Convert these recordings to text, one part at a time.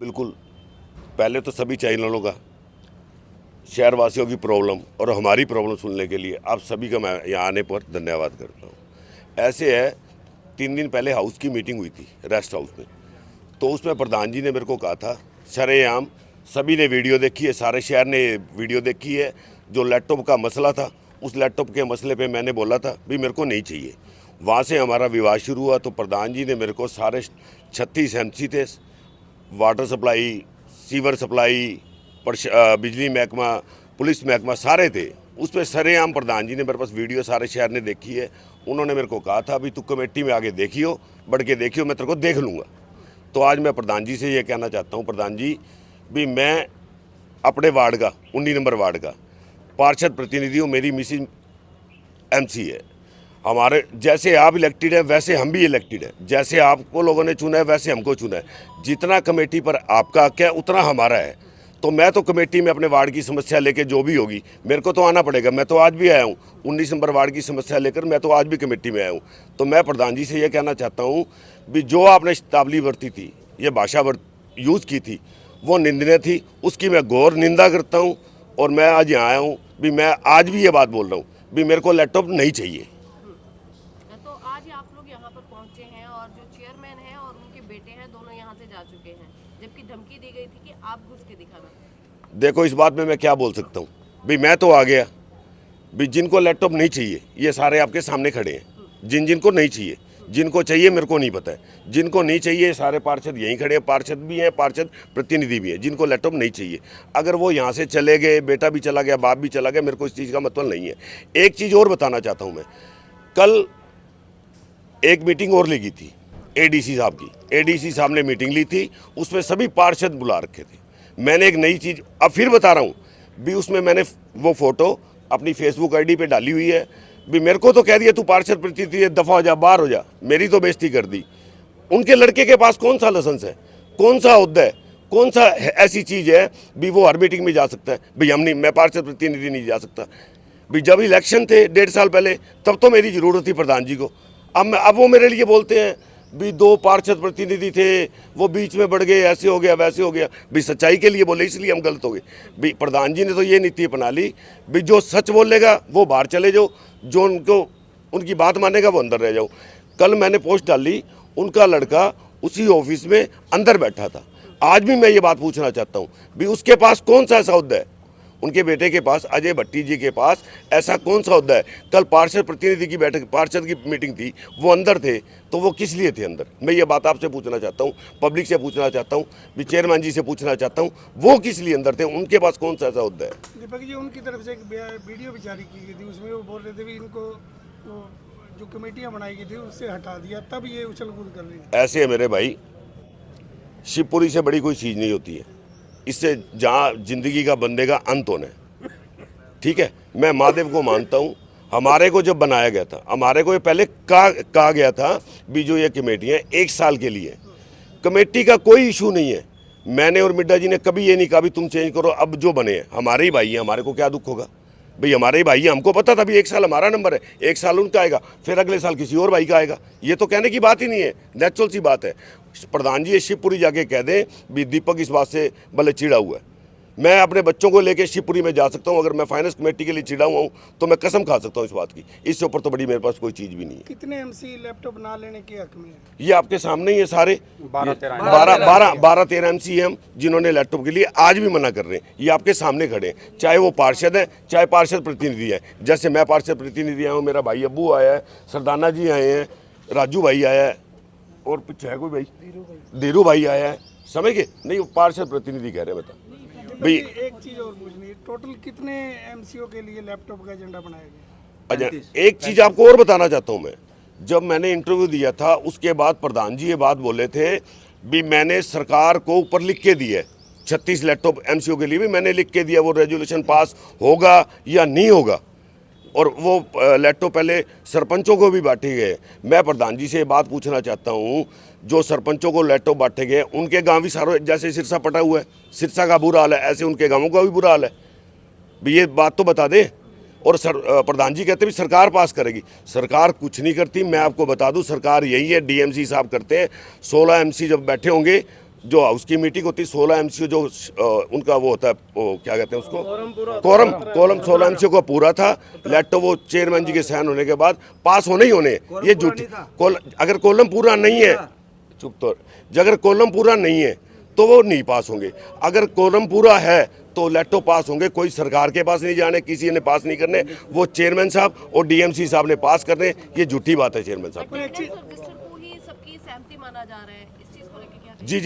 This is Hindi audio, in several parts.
बिल्कुल। पहले तो सभी चैनलों का शहरवासियों की प्रॉब्लम और हमारी प्रॉब्लम सुनने के लिए आप सभी का मैं यहाँ आने पर धन्यवाद करता हूँ। ऐसे है, 3 दिन पहले हाउस की मीटिंग हुई थी रेस्ट हाउस में, तो उसमें प्रधान जी ने मेरे को कहा था सरेआम सभी ने वीडियो देखी है, सारे शहर ने वीडियो देखी है। जो लैपटॉप का मसला था, उस लैपटॉप के मसले पे मैंने बोला था भी मेरे को नहीं चाहिए। वहाँ से हमारा विवाद शुरू हुआ, तो प्रधान जी ने मेरे को सारे 36 MC थे, वाटर सप्लाई, सीवर सप्लाई, बिजली महकमा, पुलिस महकमा सारे थे। उस पर सरेआम प्रधान जी ने मेरे पास वीडियो सारे शहर ने देखी है। उन्होंने मेरे को कहा था भी तू कमेटी में आगे देखियो, बढ़ के देखियो, मैं तेरे को देख लूँगा। तो आज मैं प्रधान जी से ये कहना चाहता हूँ, प्रधान जी भी मैं अपने वार्ड का 19 नंबर वार्ड का पार्षद प्रतिनिधि हूँ, मेरी मिसिज MC है। हमारे जैसे आप इलेक्टेड है वैसे हम भी इलेक्टेड है, जैसे आपको लोगों ने चुना है वैसे हमको चुना है। जितना कमेटी पर आपका हक है उतना हमारा है। तो मैं तो कमेटी में अपने वार्ड की समस्या लेकर जो भी होगी मेरे को तो आना पड़ेगा। मैं तो आज भी आया हूँ 19 नंबर वार्ड की समस्या लेकर, मैं तो आज भी कमेटी में आया हूँ। तो मैं प्रधान जी से ये कहना चाहता हूँ भी जो आपने शताब्दी बरती थी, ये भाषा यूज़ की थी, वो निंदनीय थी, उसकी मैं घोर निंदा करता हूँ। और मैं आज यहाँ आया हूँ भी मैं आज भी ये बात बोल रहा हूँ भी मेरे को लैपटॉप नहीं चाहिए। तो आज आप लोग यहाँ पर पहुँचे हैं और जो चेयरमैन हैं और उनके बेटे हैं दोनों यहाँ से जा चुके हैं, जबकि धमकी दी गई थी कि आप घुस के दिखाना। देखो इस बात में मैं क्या बोल सकता हूँ भी मैं तो आ गया भी जिनको लैपटॉप नहीं चाहिए ये सारे आपके सामने खड़े हैं। जिनको नहीं चाहिए, जिनको चाहिए मेरे को नहीं पता है। जिनको नहीं चाहिए सारे पार्षद यहीं खड़े हैं, पार्षद भी हैं, पार्षद प्रतिनिधि भी हैं। जिनको लैपटॉप नहीं चाहिए अगर वो यहाँ से चले गए, बेटा भी चला गया, बाप भी चला गया, मेरे को इस चीज़ का मतलब नहीं है। एक चीज़ और बताना चाहता हूँ मैं, कल एक मीटिंग और ली थी ADC साहब की। ADC साहब ने मीटिंग ली थी, उसमें सभी पार्षद बुला रखे थे। मैंने एक नई चीज़ अब फिर बता रहा हूँ भी, उसमें मैंने वो फ़ोटो अपनी फेसबुक ID पे डाली हुई है भी। मेरे को तो कह दिया तू पार्षद प्रतिनिधि है, दफ़ा हो जा, बाहर हो जा, मेरी तो बेइज्जती कर दी। उनके लड़के के पास कौन सा लाइसेंस है, कौन सा ओहदा है, कौन सा ऐसी चीज़ है भी वो हर मीटिंग में जा सकता है। भाई हम नहीं, मैं पार्षद प्रतिनिधि नहीं जा सकता भी। जब इलेक्शन थे 1.5 साल पहले, तब तो मेरी ज़रूरत थी प्रधान जी को। अब वो मेरे लिए बोलते हैं भी 2 पार्षद प्रतिनिधि थे, वो बीच में बढ़ गए, ऐसे हो गया वैसे हो गया। भी सच्चाई के लिए बोले इसलिए हम गलत हो गए। भी प्रधान जी ने तो ये नीति अपना ली भी जो सच बोलेगा वो बाहर चले जाओ, जो उनकी बात मानेगा वो अंदर रह जाओ। कल मैंने पोस्ट डाली, उनका लड़का उसी ऑफिस में अंदर बैठा था। आज भी मैं ये बात पूछना चाहता हूँ भी उसके पास कौन सा ऐसा ओहदा है, उनके बेटे के पास, अजय भट्टी जी के पास ऐसा कौन सा ओहदा है। कल पार्षद प्रतिनिधि की बैठक, पार्षद की मीटिंग थी, वो अंदर थे, तो वो किस लिए थे अंदर? मैं ये बात आपसे पूछना चाहता हूँ, पब्लिक से पूछना चाहता हूँ, भी चेयरमैन जी से पूछना चाहता हूँ, वो किस लिए अंदर थे, उनके पास कौन सा ऐसा ओहदा है। दीपक जी, उनकी तरफ से एक वीडियो भी जारी की गई थी, उसमें वो बोल रहे थे भी इनको वो जो कमेटियाँ बनाई गई थी उससे हटा दिया, तब ये उछल कूद कर रही है। ऐसे है मेरे भाई, शिवपुरी से बड़ी कोई चीज़ नहीं होती है। इससे जहाँ जिंदगी का बंदे का अंत होना है, ठीक है। मैं महादेव को मानता हूँ। हमारे को जब बनाया गया था, हमारे को ये पहले कहा गया था भी जो ये कमेटी है 1 साल के लिए, कमेटी का कोई इशू नहीं है। मैंने और मिड्डा जी ने कभी ये नहीं कहा भी तुम चेंज करो। अब जो बने हैं हमारे ही भाई हैं, हमारे को क्या दुख होगा भाई, हमारे ही भाई हैं। हमको पता था भी 1 साल हमारा नंबर है, 1 साल उनका आएगा, फिर अगले साल किसी और भाई का आएगा। ये तो कहने की बात ही नहीं है, नेचुरल सी बात है। प्रधान जी ये शिवपुरी जाके कह दें भी दीपक इस बात से भले चिड़ा हुआ है। मैं अपने बच्चों को लेके शिवपुरी में जा सकता हूँ, अगर मैं फाइनेंस कमेटी के लिए चिड़ा हुआ हूँ तो मैं कसम खा सकता हूँ इस बात की। इससे ऊपर तो बड़ी मेरे पास कोई चीज़ भी नहीं है। कितने MC लैपटॉप ना लेने के हक में है? ये आपके सामने ही है सारे, 12-13 MC हम जिन्होंने लैपटॉप के लिए आज भी मना कर रहे हैं। ये आपके सामने खड़े हैं, चाहे वो पार्षद हैं चाहे पार्षद प्रतिनिधि हैं। जैसे मैं पार्षद प्रतिनिधि आया हूँ, मेरा भाई अब्बू आया है, सरदाना जी आए हैं, राजू भाई आया है, और पीछे है कोई भाई, धीरू भाई आया है, समझ गए नहीं, वो पार्षद प्रतिनिधि कह रहे हैं। बता भाई, एक चीज़ और पूछनी है, टोटल कितने MCO के लिए लैपटॉप का एजेंडा बनाया गया? अच्छा, एक चीज़ आपको और बताना चाहता हूँ मैं। जब मैंने इंटरव्यू दिया था उसके बाद प्रधान जी ये बात बोले थे भी मैंने सरकार को ऊपर लिख के दिया है 36 लैपटॉप MCO के लिए भी मैंने लिख के दिया, वो रेजोल्यूशन पास होगा या नहीं होगा। और वो लैपटॉप पहले सरपंचों को भी बांटे गए। मैं प्रधान जी से बात पूछना चाहता हूँ, जो सरपंचों को लैपटॉप बांटे गए उनके गांव भी सारों, जैसे सिरसा पटा हुआ है, सिरसा का बुरा हाल है, ऐसे उनके गांवों का भी बुरा हाल है। भी ये बात तो बता दे। और प्रधान जी कहते भी सरकार पास करेगी, सरकार कुछ नहीं करती। मैं आपको बता दूं, सरकार यही है, DMC साहब करते हैं। 16 MC जब बैठे होंगे जो उसकी मीटिंग होती है 16 एमसीओ जो उनका वो होता है, वो क्या कहते हैं उसको, कोरम 16 एमसीओ को पूरा था। लैपटॉप वो चेयरमैन जी के साइन होने के बाद पास होने ही होने, ये झूठी। अगर कोलम पूरा नहीं है, चुप तो, अगर कोलम पूरा नहीं है तो वो नहीं पास होंगे। अगर कोलम पूरा है तो लैपटॉप पास होंगे। कोई सरकार के पास नहीं जाने, किसी ने पास नहीं करने, वो चेयरमैन साहब और डीएमसी साहब ने पास करने। ये झूठी बात है चेयरमैन साहब। अटेंडेंस रजिस्टर को ही सबकी सहमति माना जा रहा है, इस चीज को लेकर क्या? जी,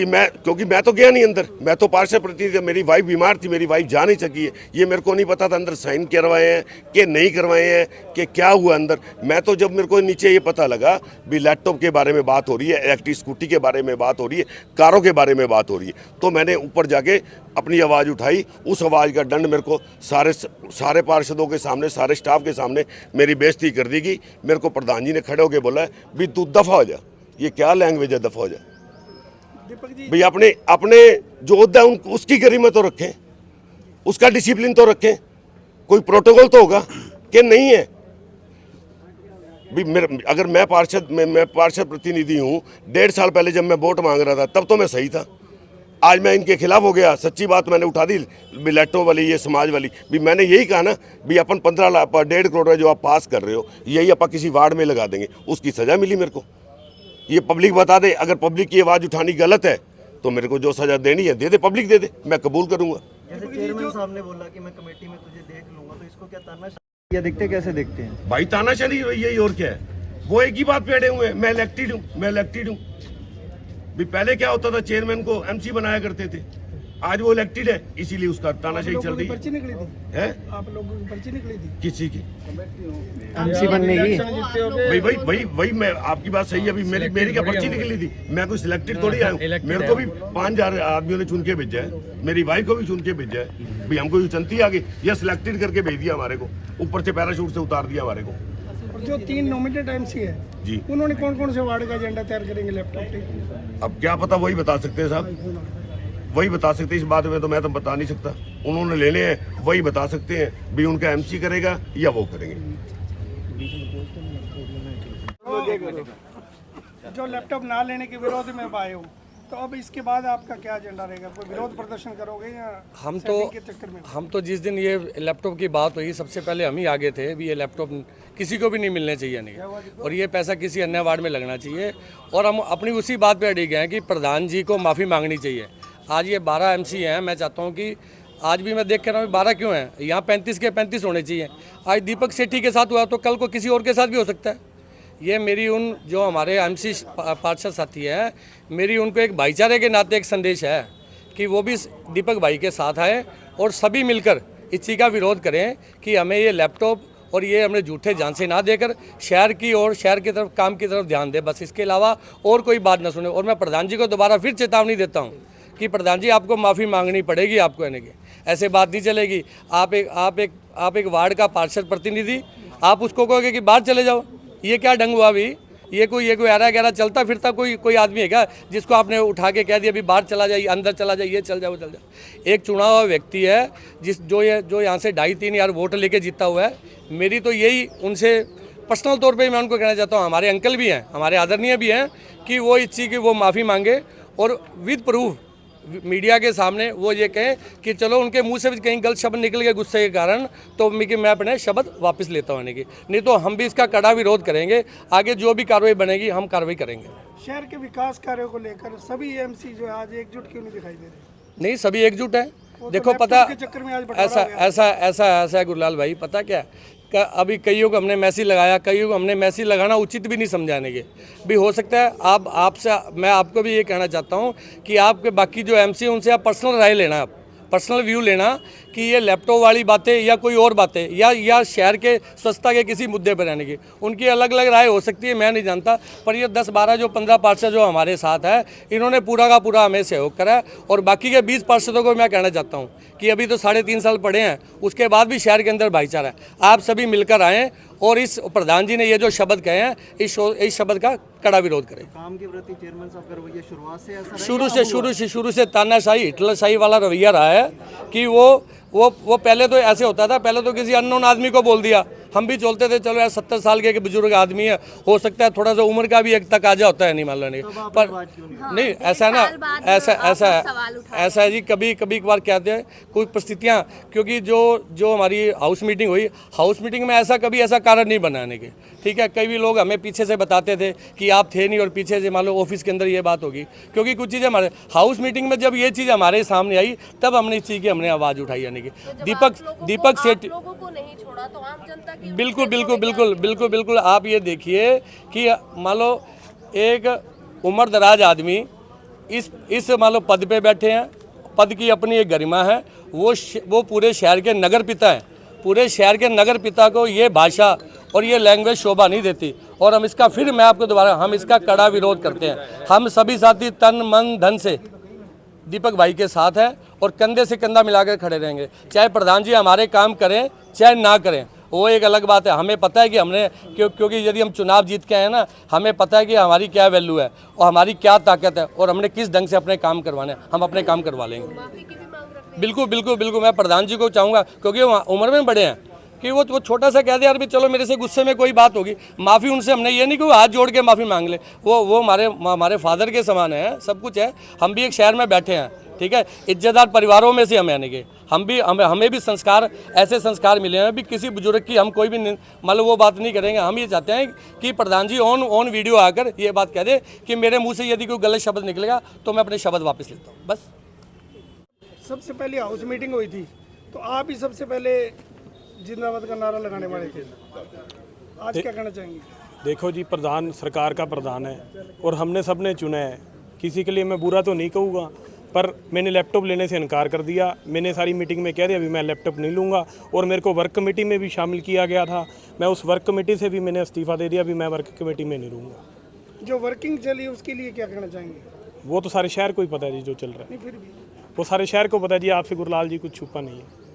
क्योंकि मैं तो गया नहीं अंदर, मैं तो पार्षद प्रतिनिधि, मेरी वाइफ बीमार थी, मेरी वाइफ जा नहीं सकी है। ये मेरे को नहीं पता था अंदर साइन करवाए हैं कि नहीं करवाए हैं कि क्या हुआ अंदर। मैं तो जब मेरे को नीचे ये पता लगा भी लैपटॉप के बारे में बात हो रही है, इलेक्ट्रिक स्कूटी के बारे में बात हो रही है, कारों के बारे में बात हो रही है, तो मैंने ऊपर जाके अपनी आवाज़ उठाई। उस आवाज़ का दंड मेरे को सारे पार्षदों के सामने, सारे स्टाफ के सामने मेरी बेइज्जती कर दी गई। मेरे को प्रधान जी ने खड़े होकर बोला भी तू दफ़ा हो जा। ये क्या लैंग्वेज है, दफ़ा हो जा? भाई अपने जो होता है उसकी गरिमा तो रखें, उसका डिसिप्लिन तो रखें, कोई प्रोटोकॉल तो होगा कि नहीं है। भी अगर मैं पार्षद प्रतिनिधि हूँ, 1.5 साल पहले जब मैं वोट मांग रहा था तब तो मैं सही था। आज मैं इनके खिलाफ हो गया, सच्ची बात मैंने उठा दी लैपटॉप वाली, ये समाज वाली भी। मैंने यही कहा ना भी अपन 15 लाख 1.5 करोड़ जो आप पास कर रहे हो, यही अपन किसी वार्ड में लगा देंगे। उसकी सज़ा मिली मेरे को, ये पब्लिक बता दे। अगर पब्लिक की आवाज़ उठानी गलत है तो मेरे को जो सज़ा देनी है दे दे, पब्लिक दे दे, मैं कबूल करूँगा। जैसे चेयरमैन साहब ने बोला कि मैं कमेटी में तुझे देख लूंगा, तो इसको क्या तानाशाही या देखते कैसे देखते हैं? भाई तानाशाही यही और क्या है? वो एक ही बात पे अड़े हुए हैं, मैं इलेक्टेड हूँ। भी पहले क्या होता था, चेयरमैन को एमसी बनाया करते थे, आज वो इलेक्टेड है, इसीलिए उसका तानाशाही चल रही पर्ची निकली थी है। आप लोगों की पर्ची निकली थी किसी की एमसी बनने की? वही मैं, आपकी बात सही है। अभी मेरी क्या पर्ची निकली थी? मैं कोई सिलेक्टेड थोड़ी आया हूँ। मेरे को भी 5000 आदमियों ने चुन के भेजा है, मेरी वाइफ को भी चुन के भेजा है। भाई हमको चुनती आगे या सिलेक्टेड करके भेज दिया हमारे को, ऊपर से पैराशूट से उतार दिया हमारे को। और जो 3 नॉमिनेटेड एमसी है जी, उन्होंने कौन से वार्ड का एजेंडा तैयार करेंगे लैपटॉप पे? अब क्या पता, वही बता सकते हैं साहब, वही बता सकते हैं। इस बात में तो मैं तो बता नहीं सकता, उन्होंने लेने हैं वही बता सकते हैं भी उनका एमसी करेगा या वो करेंगे। जो लैपटॉप ना लेने के विरोध में आए हो, तो अब इसके बाद आपका क्या एजेंडा रहेगा? कोई विरोध प्रदर्शन करोगे या सेटिंग के चक्कर में? हम तो जिस दिन ये लैपटॉप की बात हुई सबसे पहले हम ही आगे थे भी ये लैपटॉप किसी को भी नहीं मिलने चाहिए नहीं, और ये पैसा किसी अन्य वार्ड में लगना चाहिए। और हम अपनी उसी बात पे अड़े गए हैं कि प्रधान जी को माफ़ी मांगनी चाहिए। आज ये 12 एमसी हैं, मैं चाहता हूँ कि आज भी मैं देख कर रहा हूँ 12 क्यों हैं, यहाँ 35 के 35 होने चाहिए। आज दीपक सेठी के साथ हुआ तो कल को किसी और के साथ भी हो सकता है। ये मेरी उन जो हमारे एमसी पार्षद साथी हैं, मेरी उनको एक भाईचारे के नाते एक संदेश है कि वो भी दीपक भाई के साथ आए और सभी मिलकर इस चीज़ का विरोध करें कि हमें ये लैपटॉप और ये हमने झूठे झांसे ना देकर शहर की और शहर की तरफ काम की तरफ ध्यान दे, बस इसके अलावा और कोई बात ना सुने। और मैं प्रधान जी को दोबारा फिर चेतावनी देता हूँ कि प्रधान जी आपको माफ़ी मांगनी पड़ेगी, आपको यानी कि ऐसे बात नहीं चलेगी। आप एक वार्ड का पार्षद प्रतिनिधि, आप उसको कहोगे कि बाहर चले जाओ, ये क्या ढंग हुआ? अभी ये कोई ऐरा गहरा चलता फिरता कोई आदमी है क्या जिसको आपने उठा के कह दिया अभी बाहर चला जाए, अंदर चला जाए, ये चल जाओ, चल जाओ। एक चुना हुआ व्यक्ति है जो यहाँ से 2.5-3 हज़ार वोट लेके जीता हुआ है। मेरी तो यही उनसे पर्सनल तौर पे मैं उनको कहना चाहता हूँ, हमारे अंकल भी हैं, हमारे आदरणीय भी हैं, कि वो इस चीज़ की वो माफ़ी मांगे और विद प्रूफ मीडिया के सामने वो ये कहें कि चलो उनके मुंह से भी कहीं गलत शब्द निकल गए गुस्से के कारण, तो मैं अपने शब्द वापस लेता हूँ की, नहीं तो हम भी इसका कड़ा विरोध करेंगे। आगे जो भी कार्रवाई बनेगी हम कार्रवाई करेंगे। शहर के विकास कार्यों को लेकर सभी एमसी जो है आज एकजुट क्यों नहीं दिखाई दे रहे? नहीं, सभी एकजुट हैं। तो देखो पता के चक्कर में आज बंटवारा हो गया। ऐसा है गुरलाल भाई, पता क्या अभी कईयों को हमने मैसेज लगाया, कईयों को हमने मैसेज लगाना उचित भी नहीं समझाने के भी हो सकता है। आपसे मैं आपको भी ये कहना चाहता हूँ कि आपके बाकी जो एमसी हैं उनसे आप पर्सनल राय लेना, आप पर्सनल व्यू लेना कि ये लैपटॉप वाली बातें या कोई और बातें या शहर के स्वच्छता के किसी मुद्दे पर रहने की, उनकी अलग अलग राय हो सकती है, मैं नहीं जानता। पर ये 10-12 जो 15 पार्षद जो हमारे साथ है, इन्होंने पूरा का पूरा हमें सहयोग करा है। और बाकी के 20 पार्षदों को मैं कहना चाहता हूँ कि अभी तो 3.5 साल पड़े हैं, उसके बाद भी शहर के अंदर भाईचारा है। आप सभी मिलकर आएँ और इस प्रधान जी ने ये जो शब्द कहे हैं इस शब्द का कड़ा विरोध करें। काम के प्रति चेयरमैन साहब का रवैया शुरुआत से ऐसा शुरू से तानाशाही हिटलरशाही वाला रवैया रहा है कि वो वो पहले तो ऐसे होता था, पहले तो किसी अननोन आदमी को बोल दिया, हम भी चलते थे चलो यार 70 साल के एक बुजुर्ग आदमी है, हो सकता है थोड़ा सा उम्र का भी एक तकाजा होता है, नहीं मान लो नहीं, पर नहीं ऐसा है ना, ऐसा है जी, कभी कभार कहते हैं कोई परिस्थितियाँ, क्योंकि जो हमारी हाउस मीटिंग हुई, हाउस मीटिंग में कभी ऐसा कारण नहीं बनाने के, ठीक है। कई भी लोग हमें पीछे से बताते थे कि आप थे नहीं और पीछे से मान लो ऑफिस के अंदर ये बात होगी, क्योंकि कुछ चीज़ें हमारे हाउस मीटिंग में जब ये चीज़ हमारे सामने आई तब हमने इस चीज़ की हमने आवाज़ उठाई, यानी कि दीपक सेठ लोगों को नहीं छोड़ा तो आम जनता की बिल्कुल आप ये देखिए कि मान लो एक उम्र दराज आदमी इस मान लो पद पे बैठे हैं, पद की अपनी एक गरिमा है, वो पूरे शहर के नगर पिता हैं, पूरे शहर के नगर पिता को ये भाषा और ये लैंग्वेज शोभा नहीं देती, और हम इसका फिर मैं आपको दोबारा हम इसका कड़ा विरोध करते हैं। हम सभी साथी तन मन धन से दीपक भाई के साथ हैं और कंधे से कंधा मिलाकर खड़े रहेंगे, चाहे प्रधान जी हमारे काम करें चाहे ना करें, वो एक अलग बात है। हमें पता है कि हमने क्योंकि यदि हम चुनाव जीत के आए ना, हमें पता है कि हमारी क्या वैल्यू है और हमारी क्या ताकत है और हमने किस ढंग से अपने काम करवाने हैं, हम अपने काम करवा लेंगे। माफी की भी मांग रखते हैं। बिल्कुल मैं प्रधान जी को चाहूँगा, क्योंकि वो उम्र में बड़े हैं, कि वो छोटा सा कह दे यार भी चलो मेरे से गुस्से में कोई बात होगी, माफ़ी उनसे हमने ये नहीं कि वो हाथ जोड़ के माफ़ी मांग ले, वो हमारे फादर के समान है, सब कुछ है। हम भी एक शहर में बैठे हैं, ठीक है, इज्जतदार परिवारों में से हम यानी कि हमें भी संस्कार, ऐसे संस्कार मिले हैं भी किसी बुजुर्ग की हम कोई भी मतलब वो बात नहीं करेंगे। हम ये चाहते हैं कि प्रधान जी ऑन वीडियो आकर ये बात कह दे कि मेरे मुंह से यदि कोई गलत शब्द निकलेगा तो मैं अपने शब्द वापस लेता हूँ, बस। सबसे पहले हाउस मीटिंग हुई थी तो आप ही सबसे पहले जिंदाबाद का नारा लगाने वाले थे, आज क्या कहना चाहेंगे? देखो जी, प्रधान सरकार का प्रधान है और हमने सबने चुना है, किसी के लिए मैं बुरा तो नहीं कहूँगा, पर मैंने लैपटॉप लेने से इनकार कर दिया। मैंने सारी मीटिंग में कह दिया अभी मैं लैपटॉप नहीं लूँगा, और मेरे को वर्क कमेटी में भी शामिल किया गया था, मैं उस वर्क कमेटी से भी मैंने इस्तीफ़ा दे दिया, अभी मैं वर्क कमेटी में नहीं रहूँगा। जो वर्किंग चली उसके लिए क्या कहना चाहेंगे? वो तो सारे शहर को ही पता है जी जो चल रहा है, नहीं फिर भी वो सारे शहर को पता है जी, आपसे गुरलाल जी कुछ छुपा नहीं है।